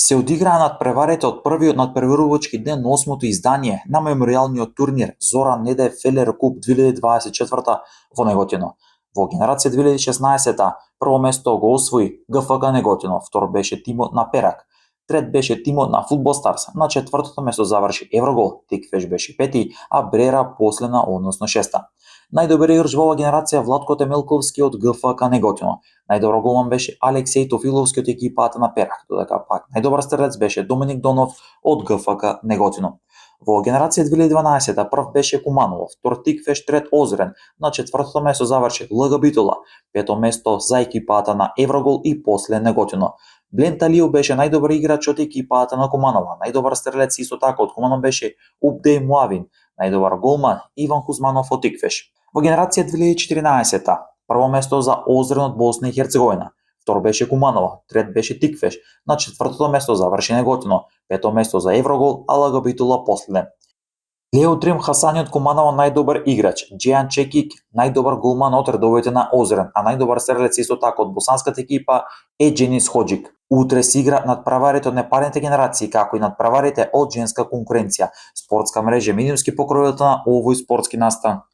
се одиграа надпреварите од првиот надпреварувачки ден на 8-то издание на меморијалниот турнир Зоран Недев Фелер Куп 2024 во Неготино. Во генерација 2016 прво место го освои ГФК Неготино, втор беше тимот на Перак, трет беше тимот на Фудбал Старс, на четвртото место заврши Еврогол, Тиквеш беше пети, а Брера последна, односно шеста. Најдобар играч во оваа генерација Владко Темелковски од ГФК Неготино. Најдобар голман беше Алексеј Тофиловски од екипата на Перак, додека пак најдобар стрелец беше Доминик Донов од ГФК Неготино. Во генерација 2012 прв беше Куманово, втор Тиквеш, трет Озрен, на четвртото место заврши ЛГ Битола, пето место за екипата на Еврогол и после Неготино. Блен Талио беше најдобар играч од екипата на Куманова, најдобар стрелец исто така од Куманов беше Убдеј Муавин, најдобар голман Иван Кузманов од Тиквеш. Во генерација 2014 прво место за Озрен од Босна и Херцеговина, втор беше Куманово, трет беше Тиквеш, на четвртото место заврши Неготино, пето место за Еврогол, а ЛГ Битола последен. Лео Дрим Хасани од Куманово најдобар играч, Джејан Чекик најдобар голман од редовите на Озрен, а најдобар стрелец исто така од босанската екипа е Дженис Хоџик. Утре се игра надпреварите од непарените генерации, како и надпреварите од женска конкуренција. Спортска мрежа медиумски покровител на овој спортски настан.